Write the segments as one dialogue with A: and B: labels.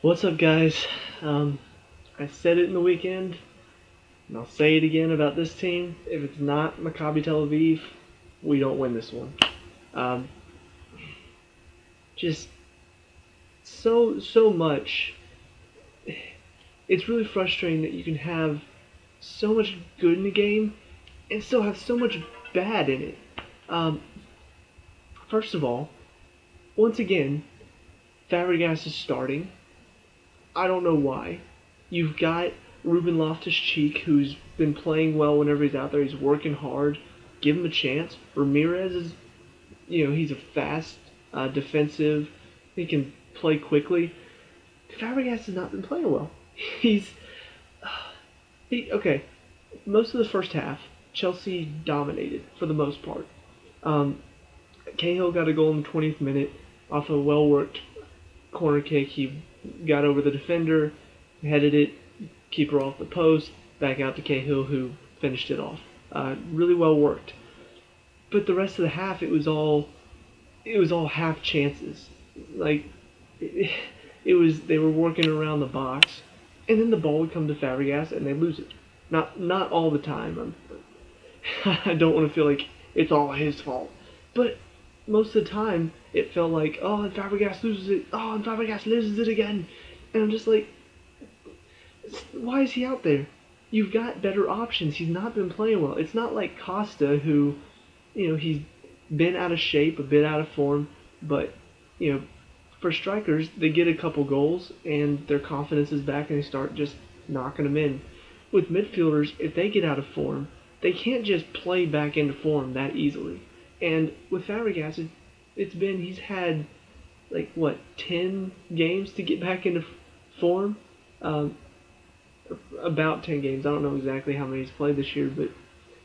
A: What's up, guys? I said it in the weekend, and I'll say it again about this team. If it's not Maccabi Tel Aviv, we don't win this one. Um, just so much. It's really frustrating that you can have so much good in the game and still have so much bad in it. Um, First of all, once again, Fabregas is starting. I don't know why. You've got Ruben Loftus-Cheek, who's been playing well whenever he's out there. He's working hard. Give him a chance. Ramirez is, he's a fast, defensive. He can play quickly. Fabregas has not been playing well. He's, okay. Most of the first half, Chelsea dominated for the most part. Cahill got a goal in the 20th minute off a well-worked corner kick. He got over the defender, headed it, keeper off the post, back out to Cahill, who finished it off. Really well worked. But the rest of the half, it was all half chances. Like it was, they were working around the box, and then the ball would come to Fabregas and they lose it. Not all the time. I don't want to feel like it's all his fault, but most of the time it felt like, oh, and Fabregas loses it, oh, and Fabregas loses it again, and I'm just like, why is he out there? You've got better options. He's not been playing well. It's not like Costa, who, he's been out of shape, a bit out of form, but, for strikers, they get a couple goals and their confidence is back and they start just knocking them in. With midfielders, if they get out of form, they can't just play back into form that easily. And with Fabregas, he's had, 10 games to get back into form? About 10 games. I don't know exactly how many he's played this year, but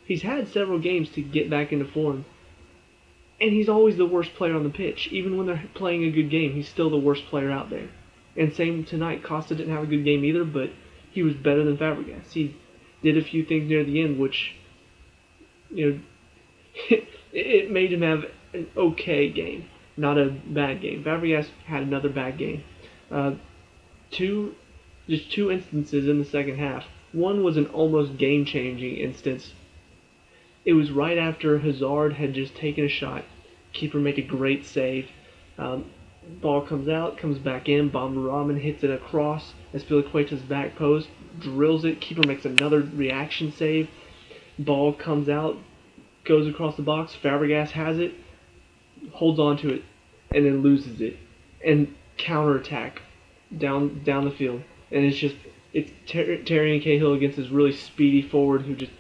A: he's had several games to get back into form. And he's always the worst player on the pitch. Even when they're playing a good game, he's still the worst player out there. And same tonight, Costa didn't have a good game either, but he was better than Fabregas. He did a few things near the end, which, it made him have an okay game, not a bad game. Fabregas had another bad game. Just two instances in the second half. One was an almost game-changing instance. It was right after Hazard had just taken a shot. Keeper make a great save. Ball comes out, comes back in. Rahman hits it across Azpilicueta's back post, drills it. Keeper makes another reaction save. Ball comes out, goes across the box. Fabregas has it, holds on to it, and then loses it. And counterattack down the field. And it's Terry and Cahill against this really speedy forward who just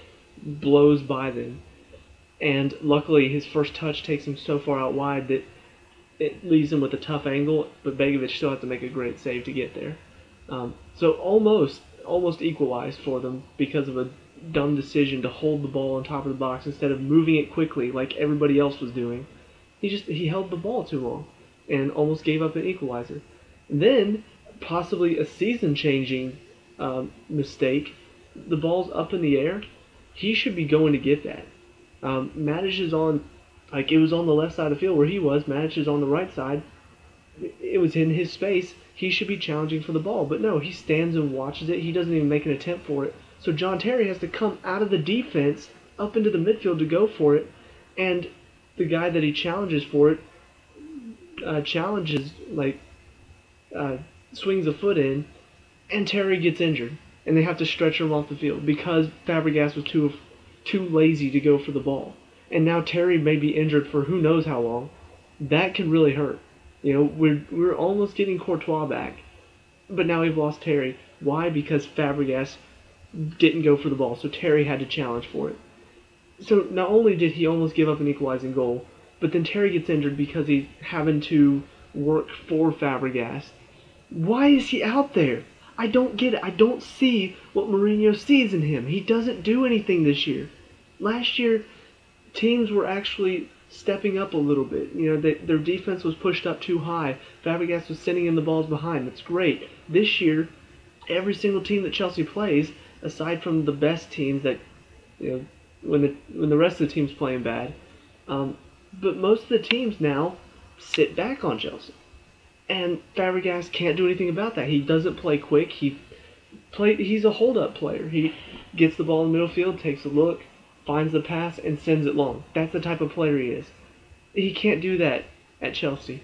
A: blows by them. And luckily, his first touch takes him so far out wide that it leaves him with a tough angle, but Begovic still has to make a great save to get there. So almost equalized for them because of a dumb decision to hold the ball on top of the box instead of moving it quickly like everybody else was doing. He held the ball too long and almost gave up an equalizer. And then, possibly a season-changing mistake, the ball's up in the air. He should be going to get that. Matic is on, it was on the left side of the field where he was. Matic is on the right side. It was in his space. He should be challenging for the ball. But no, he stands and watches it. He doesn't even make an attempt for it. So John Terry has to come out of the defense up into the midfield to go for it. And the guy that he challenges for it swings a foot in, and Terry gets injured. And they have to stretch him off the field because Fabregas was too lazy to go for the ball. And now Terry may be injured for who knows how long. That could really hurt. We're almost getting Courtois back, but now we've lost Terry. Why? Because Fabregas didn't go for the ball, so Terry had to challenge for it. So not only did he almost give up an equalizing goal, but then Terry gets injured because he's having to work for Fabregas. Why is he out there? I don't get it. I don't see what Mourinho sees in him. He doesn't do anything this year. Last year, teams were actually stepping up a little bit. Their defense was pushed up too high. Fabregas was sending in the balls behind. That's great. This year, every single team that Chelsea plays, aside from the best teams that, when the rest of the team's playing bad, but most of the teams now sit back on Chelsea. And Fabregas can't do anything about that. He doesn't play quick. He's a hold-up player. He gets the ball in the middle field, takes a look, finds the pass, and sends it long. That's the type of player he is. He can't do that at Chelsea.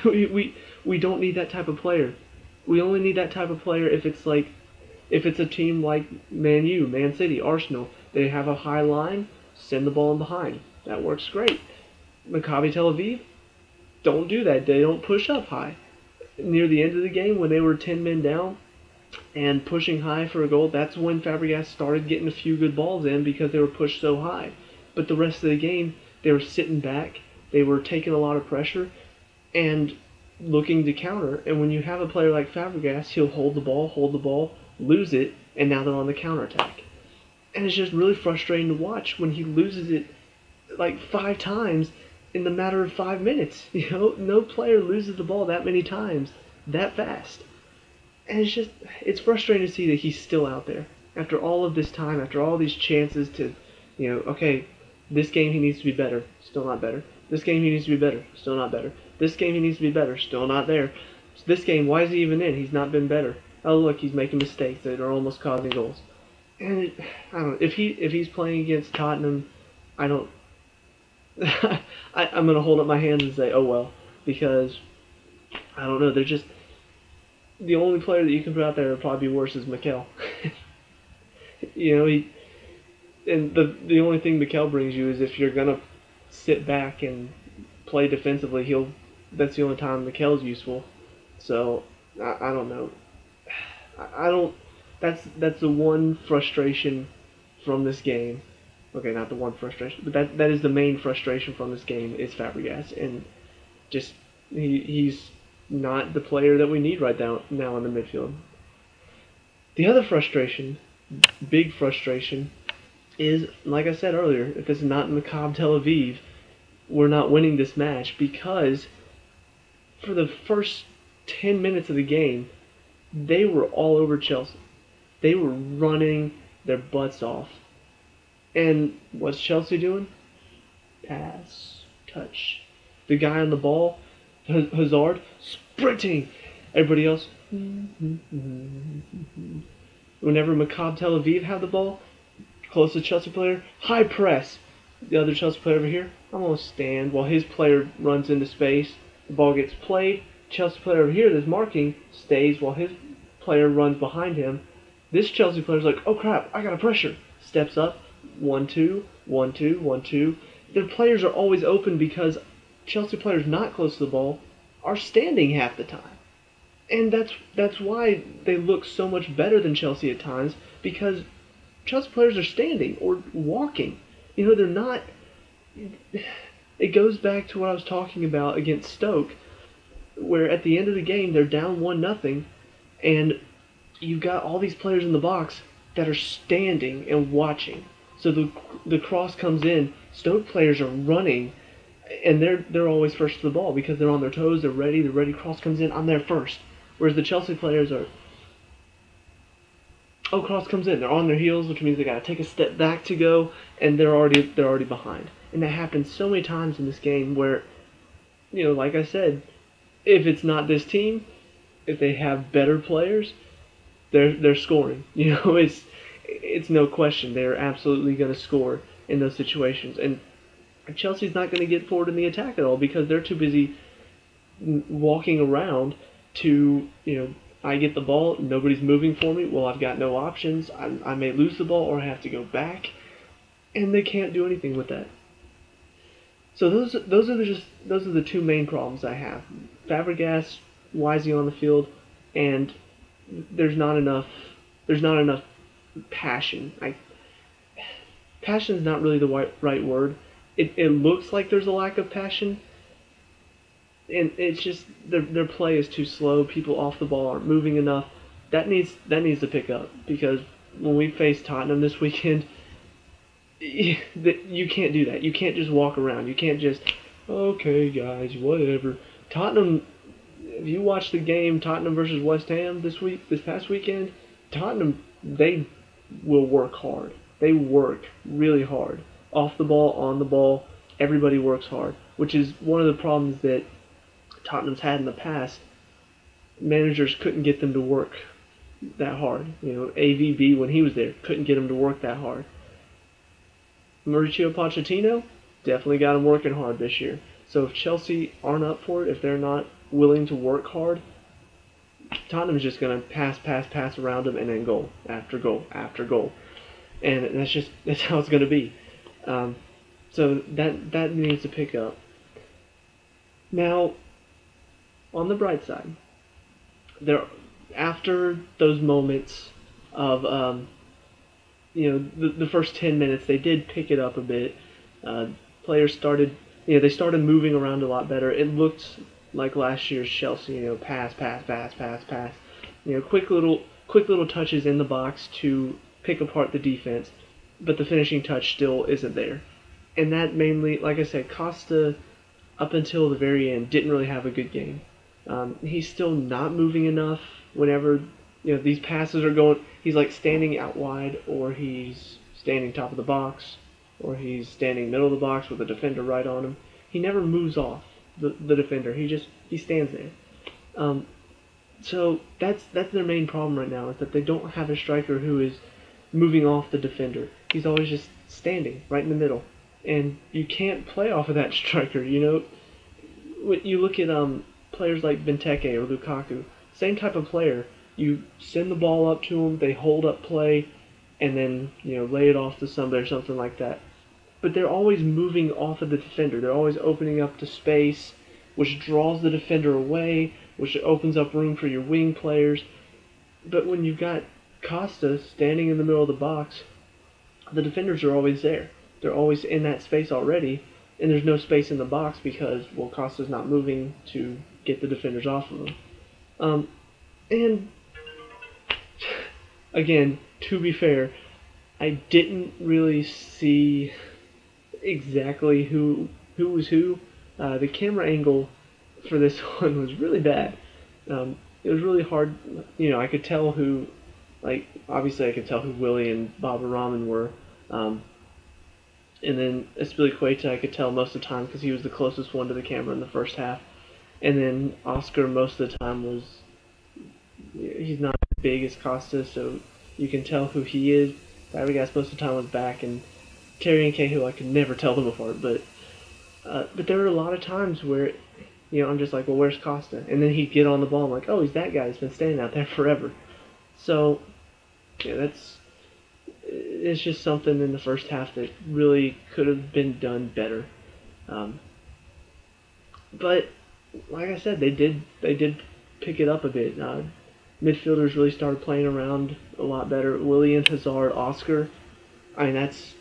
A: we don't need that type of player. We only need that type of player if it's a team like Man U, Man City, Arsenal. They have a high line, send the ball in behind. That works great. Maccabi Tel Aviv, don't do that. They don't push up high. Near the end of the game, when they were 10 men down and pushing high for a goal, that's when Fabregas started getting a few good balls in because they were pushed so high. But the rest of the game, they were sitting back, they were taking a lot of pressure, and looking to counter. And when you have a player like Fabregas, he'll hold the ball, lose it, and now they're on the counterattack. And it's just really frustrating to watch when he loses it like 5 times in the matter of 5 minutes. No player loses the ball that many times that fast. And it's frustrating to see that he's still out there after all of this time, after all these chances to, okay, this game he needs to be better, still not better. This game he needs to be better, still not better. This game he needs to be better, still not there. This game, why is he even in? He's not been better. Oh look, he's making mistakes that are almost causing goals. And I don't know, if he's playing against Tottenham, I don't. I'm gonna hold up my hands and say, oh well, because I don't know. They're just the only player that you can put out there that would probably be worse is Mikel. The only thing Mikel brings you is if you're gonna sit back and play defensively, that's the only time Mikel's useful. So I don't know. I don't. That's the one frustration from this game. Okay, not the one frustration, but that is the main frustration from this game is Fabregas, and just he's not the player that we need right now in the midfield. The other frustration, big frustration, is like I said earlier, if it's not Maccabi Tel Aviv, we're not winning this match because for the first 10 minutes of the game, they were all over Chelsea. They were running their butts off. And what's Chelsea doing? Pass, touch. The guy on the ball, Hazard, sprinting. Everybody else. Whenever Maccabi Tel Aviv have the ball, close to the Chelsea player, high press. The other Chelsea player over here, I'm going to stand while his player runs into space. The ball gets played. Chelsea player over here that's marking stays while his player runs behind him. This Chelsea player's like, oh crap, I got a pressure. Steps up, 1-2, 1-2, 1-2. Their players are always open because Chelsea players not close to the ball are standing half the time. And that's why they look so much better than Chelsea at times, because Chelsea players are standing or walking. They're not. It goes back to what I was talking about against Stoke, where at the end of the game they're down 1-0, and you've got all these players in the box that are standing and watching. So the cross comes in, Stoke players are running, and they're always first to the ball because they're on their toes, they're ready, cross comes in, I'm there first. Whereas the Chelsea players are, oh, cross comes in, they're on their heels, which means they gotta take a step back to go, and they're already behind. And that happens so many times in this game where, like I said, if it's not this team, if they have better players, they're scoring. It's no question. They're absolutely going to score in those situations. And Chelsea's not going to get forward in the attack at all because they're too busy walking around to, I get the ball, nobody's moving for me, well, I've got no options, I may lose the ball or I have to go back, and they can't do anything with that. So those are the two main problems I have. Fabregas, why is he on the field, and there's not enough passion. Passion is not really the right word. It looks like there's a lack of passion, and it's just their play is too slow. People off the ball aren't moving enough. That needs to pick up, because when we face Tottenham this weekend, you can't do that. You can't just walk around. You can't just, okay guys, whatever. Tottenham, if you watch the game Tottenham versus West Ham this past weekend, Tottenham, they will work hard. They work really hard. Off the ball, on the ball, everybody works hard, which is one of the problems that Tottenham's had in the past managers couldn't get them to work that hard. AVB, when he was there, couldn't get him to work that hard. Mauricio Pochettino definitely got him working hard this year. So if Chelsea aren't up for it, if they're not willing to work hard, Tottenham's just going to pass around them, and then goal after goal after goal. And that's how it's going to be. So that needs to pick up. Now, on the bright side, after those moments of the first 10 minutes, they did pick it up a bit. Players started they started moving around a lot better. It looked like last year's Chelsea, pass. Quick little touches in the box to pick apart the defense, but the finishing touch still isn't there. And that mainly, like I said, Costa, up until the very end, didn't really have a good game. He's still not moving enough whenever these passes are going. He's like standing out wide, or he's standing top of the box, or he's standing middle of the box with a defender right on him. He never moves off the defender. He stands there. So that's their main problem right now, is that they don't have a striker who is moving off the defender. He's always just standing right in the middle, and you can't play off of that striker. When you look at players like Benteke or Lukaku, same type of player. You send the ball up to them, they hold up play, and then lay it off to somebody or something like that. But they're always moving off of the defender. They're always opening up to space, which draws the defender away, which opens up room for your wing players. But when you've got Costa standing in the middle of the box, the defenders are always there. They're always in that space already, and there's no space in the box because, Costa's not moving to get the defenders off of him. And again, to be fair, I didn't really see exactly who was who. The camera angle for this one was really bad. It was really hard. I could tell who, obviously I could tell who Willie and Baba Rahman were. And then Azpilicueta I could tell most of the time because he was the closest one to the camera in the first half. And then Oscar most of the time he's not as big as Costa, so you can tell who he is. Fabregas most of the time was back, and Terry and Cahill, I could never tell them apart. But there were a lot of times where, I'm just like, well, where's Costa? And then he'd get on the ball, I'm like, oh, he's that guy. He's been standing out there forever. So, it's just something in the first half that really could have been done better. But like I said, they did pick it up a bit. Midfielders really started playing around a lot better. Willian, Hazard, Oscar. That's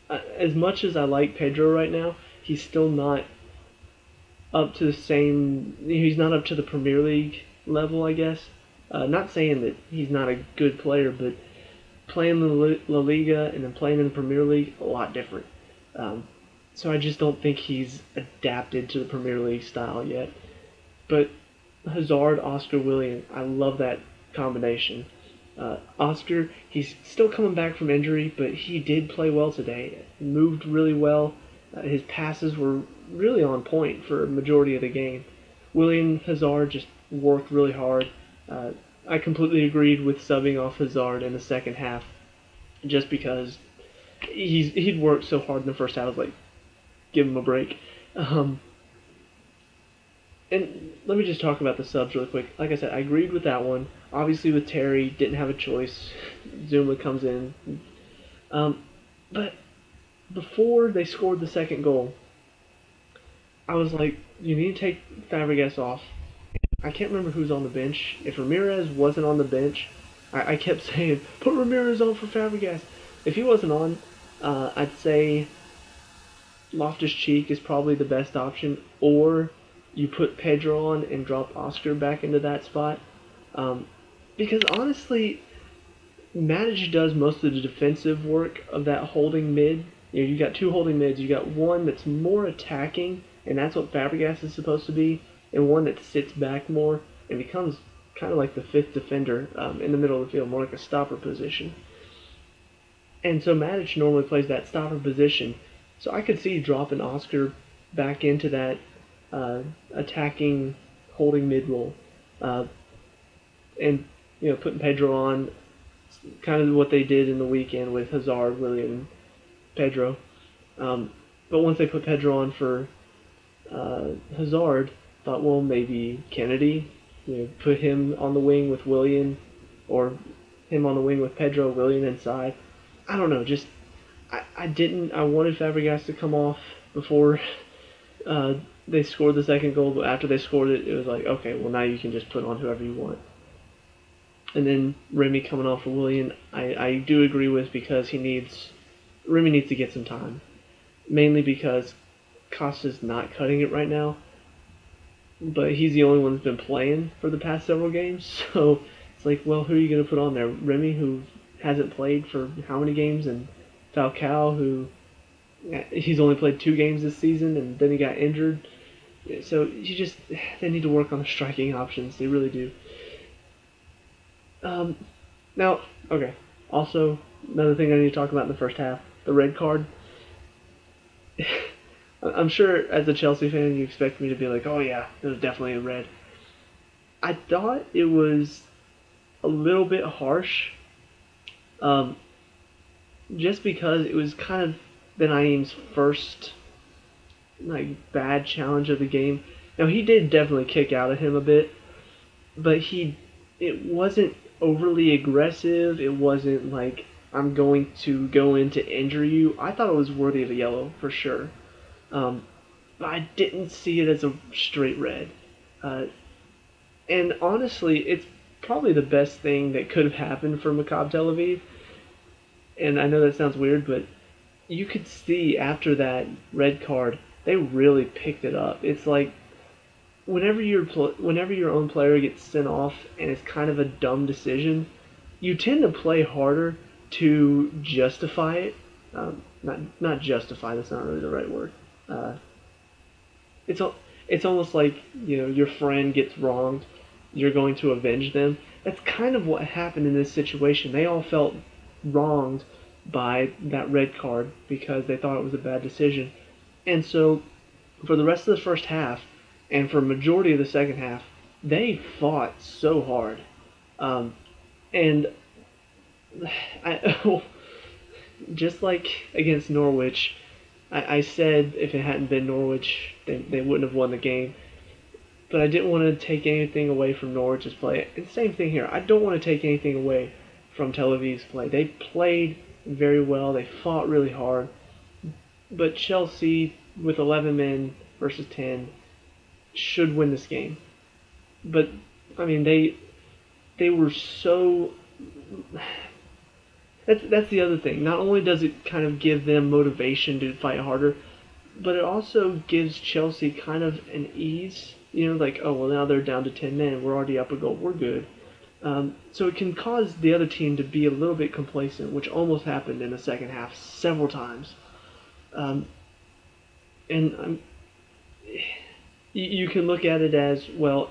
A: as much as I like Pedro right now, he's still not up to the same. He's not up to the Premier League level, I guess. Not saying that he's not a good player, but playing in La Liga and then playing in the Premier League, a lot different. So I just don't think he's adapted to the Premier League style yet. But Hazard, Oscar, Willian, I love that combination. Oscar, he's still coming back from injury, but he did play well today. Moved really well. His passes were really on point for a majority of the game. Willian Hazard just worked really hard. I completely agreed with subbing off Hazard in the second half, just because he'd worked so hard in the first half. I was like, give him a break. And let me just talk about the subs really quick. Like I said, I agreed with that one. Obviously with Terry, didn't have a choice. Zuma comes in. But before they scored the second goal, I was like, you need to take Fabregas off. I can't remember who's on the bench. If Ramirez wasn't on the bench, I kept saying, put Ramirez on for Fabregas. If he wasn't on, I'd say Loftus-Cheek is probably the best option, or you put Pedro on and drop Oscar back into that spot. Because honestly, Matic does most of the defensive work of that holding mid. You got two holding mids. You got one that's more attacking, and that's what Fabregas is supposed to be, and one that sits back more and becomes kind of like the fifth defender in the middle of the field, more like a stopper position. And so Matic normally plays that stopper position. So I could see dropping Oscar back into that attacking holding mid-roll, and putting Pedro on, kind of what they did in the weekend with Hazard, Willian, and Pedro. But once they put Pedro on for Hazard, thought, well, maybe Kennedy, put him on the wing with Willian, or him on the wing with Pedro, Willian inside. I don't know, just I wanted Fabregas to come off before they scored the second goal, but after they scored it, it was like, okay, well, now you can just put on whoever you want. And then Remy coming off for Willian, I do agree with, because Remy needs to get some time. Mainly because Costa's not cutting it right now, but he's the only one that's been playing for the past several games, so it's like, well, who are you going to put on there? Remy, who hasn't played for how many games, and Falcao, who he's only played 2 games this season, and then he got injured. So they need to work on the striking options. They really do. Now, okay. Also, another thing I need to talk about in the first half, the red card. I'm sure as a Chelsea fan you expect me to be like, oh yeah, it was definitely a red. I thought it was a little bit harsh, just because it was kind of Benaim's first bad challenge of the game. Now, he did definitely kick out at him a bit, but it wasn't overly aggressive. It wasn't like, I'm going to go in to injure you. I thought it was worthy of a yellow for sure. But I didn't see it as a straight red. And honestly, it's probably the best thing that could have happened for Maccabi Tel Aviv. And I know that sounds weird, but you could see after that red card, they really picked it up. It's like, whenever your own player gets sent off and it's kind of a dumb decision, you tend to play harder to justify it. Not justify. That's not really the right word. It's almost like, your friend gets wronged, you're going to avenge them. That's kind of what happened in this situation. They all felt wronged by that red card because they thought it was a bad decision. And so, for the rest of the first half, and for a majority of the second half, they fought so hard. And just like against Norwich, I said if it hadn't been Norwich, they wouldn't have won the game. But I didn't want to take anything away from Norwich's play. And same thing here. I don't want to take anything away from Tel Aviv's play. They played very well. They fought really hard. But Chelsea, with 11 men versus 10, should win this game. But, I mean, they were so... That's the other thing. Not only does it kind of give them motivation to fight harder, but it also gives Chelsea kind of an ease. Like, oh, well, now they're down to 10 men. We're already up a goal. We're good. So it can cause the other team to be a little bit complacent, which almost happened in the second half several times. You can look at it as, well,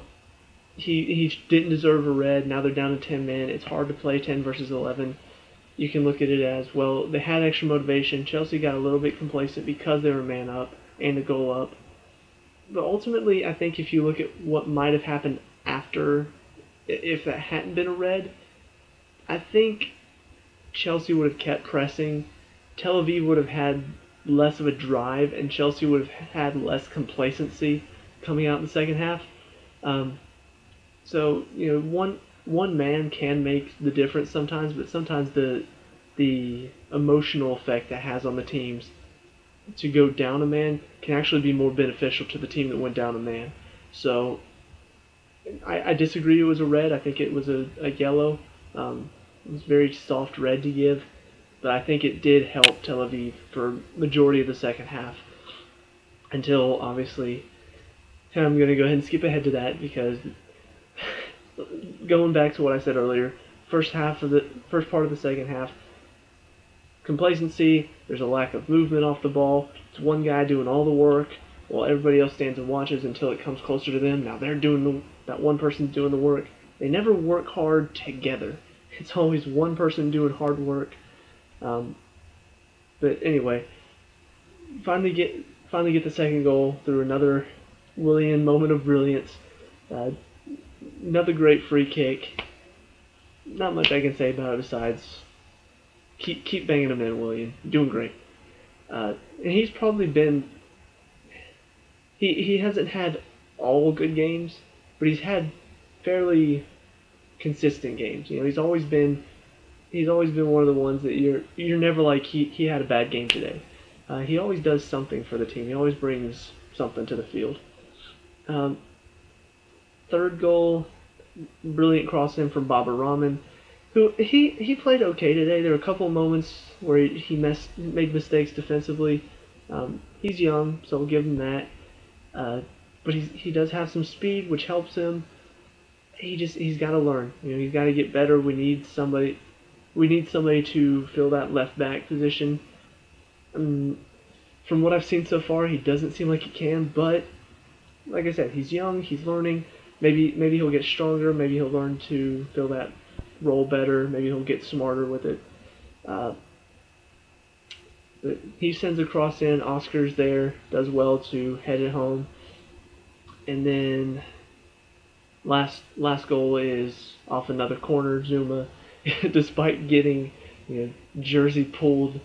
A: he didn't deserve a red. Now they're down to 10 men. It's hard to play 10 versus 11. You can look at it as, well, they had extra motivation. Chelsea got a little bit complacent because they were man up and a goal up. But ultimately, I think if you look at what might have happened after, if that hadn't been a red, I think Chelsea would have kept pressing. Tel Aviv would have had less of a drive, and Chelsea would have had less complacency coming out in the second half. So, one man can make the difference sometimes, but sometimes the emotional effect that has on the teams to go down a man can actually be more beneficial to the team that went down a man. So I disagree it was a red. I think it was a yellow. It was very soft red to give, but I think it did help Tel Aviv for majority of the second half until, obviously, and I'm going to go ahead and skip ahead to that because going back to what I said earlier, first part of the second half, complacency, there's a lack of movement off the ball. It's one guy doing all the work while everybody else stands and watches until it comes closer to them. Now they're that one person's doing the work. They never work hard together. It's always one person doing hard work. But anyway, finally get the second goal through another Willian moment of brilliance. Uh, Another great free kick. Not much I can say about it besides keep banging them in, William. Doing great. And he's probably been he hasn't had all good games, but he's had fairly consistent games. You know, he's always been one of the ones that you're never like he had a bad game today. He always does something for the team. He always brings something to the field. Um, Third goal, brilliant cross in from Baba Rahman, who he played okay today. There were a couple of moments where made mistakes defensively. He's young, so we'll give him that. But he does have some speed, which helps him. He's got to learn. You know, he's got to get better. We need somebody to fill that left back position. From what I've seen so far, he doesn't seem like he can. But like I said, he's young. He's learning. Maybe he'll get stronger. Maybe he'll learn to fill that role better. Maybe he'll get smarter with it. But he sends a cross in. Oscar's there, does well to head it home. And then last goal is off another corner. Zuma, despite getting jersey pulled,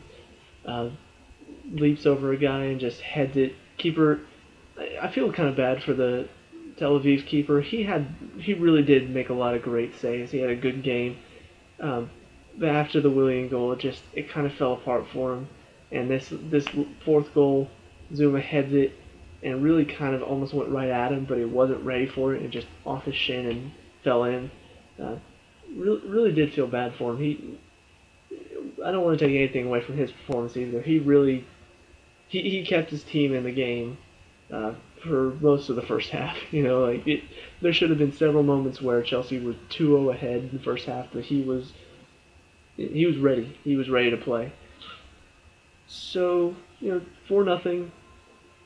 A: leaps over a guy and just heads it. Keeper, I feel kind of bad for the Tel Aviv keeper. He really did make a lot of great saves. He had a good game. But after the Willian goal, it kind of fell apart for him. And this fourth goal, Zuma heads it and really kind of almost went right at him, but he wasn't ready for it and just off his shin and fell in. Really did feel bad for him. I don't want to take anything away from his performance either. He kept his team in the game for most of the first half. There should have been several moments where Chelsea were 2-0 ahead in the first half, but he was ready. He was ready to play. So, 4-0,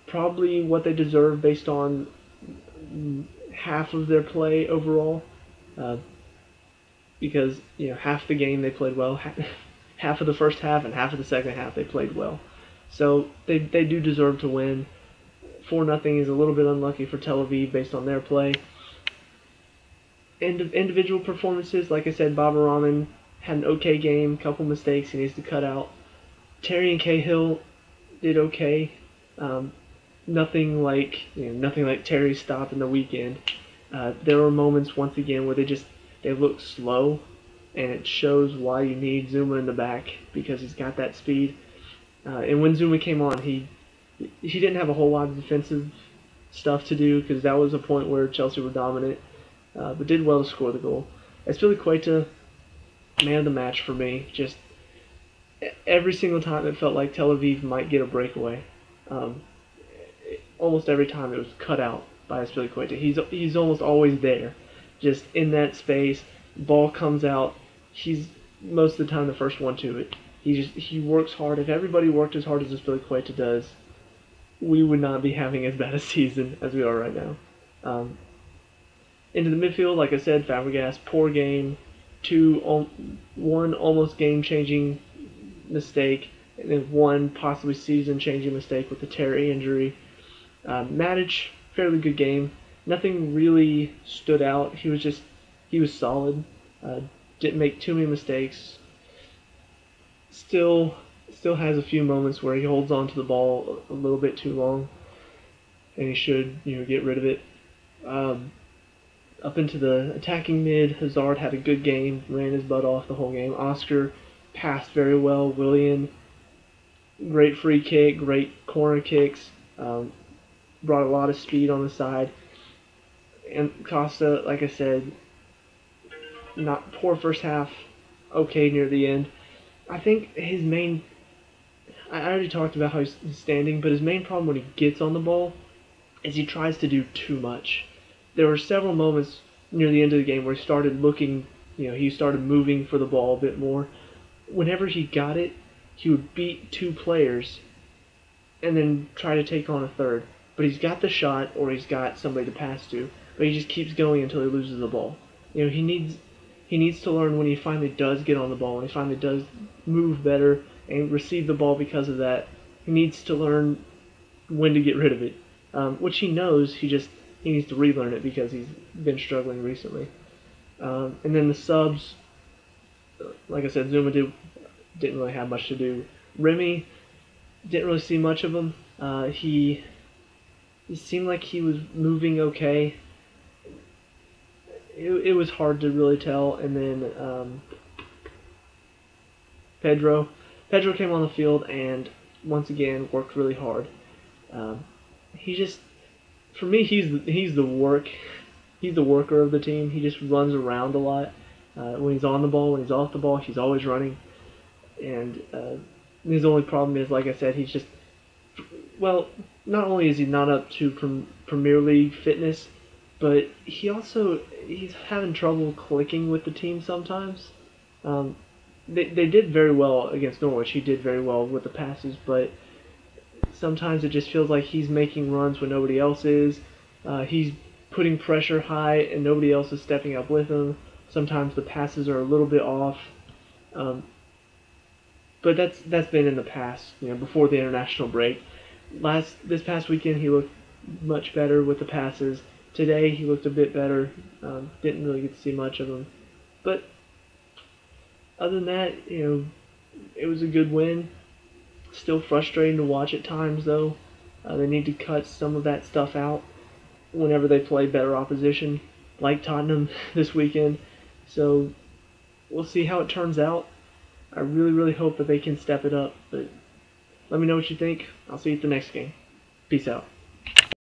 A: probably what they deserve based on half of their play overall. Because, half the game they played well, half of the first half and half of the second half they played well. So they do deserve to win. 4-0 is a little bit unlucky for Tel Aviv based on their play. Individual performances, like I said, Baba Rahman had an okay game, couple mistakes he needs to cut out. Terry and Cahill did okay. Nothing like Terry's stop in the weekend. There were moments once again where they look slow, and it shows why you need Zuma in the back because he's got that speed. And when Zuma came on, he didn't have a whole lot of defensive stuff to do because that was a point where Chelsea were dominant, but did well to score the goal. Azpilicueta, man of the match for me. Just every single time it felt like Tel Aviv might get a breakaway. Almost every time it was cut out by Azpilicueta. He's almost always there, just in that space. Ball comes out. He's most of the time the first one to it. He works hard. If everybody worked as hard as Azpilicueta does, we would not be having as bad a season as we are right now. Into the midfield, like I said, Fabregas, poor game. One almost game-changing mistake, and then one possibly season-changing mistake with the Terry injury. Matic, fairly good game. Nothing really stood out. He was solid. Didn't make too many mistakes. Still has a few moments where he holds on to the ball a little bit too long, and he should get rid of it. Up into the attacking mid, Hazard had a good game, ran his butt off the whole game. Oscar passed very well. Willian, great free kick, great corner kicks, brought a lot of speed on the side. And Costa, like I said, not poor first half, okay near the end. I think I already talked about how he's standing, but his main problem when he gets on the ball is he tries to do too much. There were several moments near the end of the game where he started looking, he started moving for the ball a bit more. Whenever he got it, he would beat two players and then try to take on a third. But he's got the shot or he's got somebody to pass to, but he just keeps going until he loses the ball. He needs to learn when he finally does get on the ball, when he finally does move better and receive the ball because of that. He needs to learn when to get rid of it, which he knows. He he needs to relearn it because he's been struggling recently. And then the subs, like I said, Zuma didn't really have much to do. Remy didn't really see much of him. It seemed like he was moving okay. It was hard to really tell. And then Pedro came on the field and once again worked really hard. He just, for me, he's the worker of the team. He just runs around a lot. When he's on the ball, when he's off the ball, he's always running. And his only problem is, like I said, he's just, well, not only is he not up to Premier League fitness, but he's having trouble clicking with the team sometimes. They did very well against Norwich. He did very well with the passes, but sometimes it just feels like he's making runs when nobody else is. He's putting pressure high and nobody else is stepping up with him. Sometimes the passes are a little bit off. But that's been in the past, before the international break. This past weekend he looked much better with the passes. Today he looked a bit better. Didn't really get to see much of him, but other than that, it was a good win. Still frustrating to watch at times though. They need to cut some of that stuff out whenever they play better opposition, like Tottenham this weekend. So we'll see how it turns out. I really, really hope that they can step it up. But let me know what you think. I'll see you at the next game. Peace out.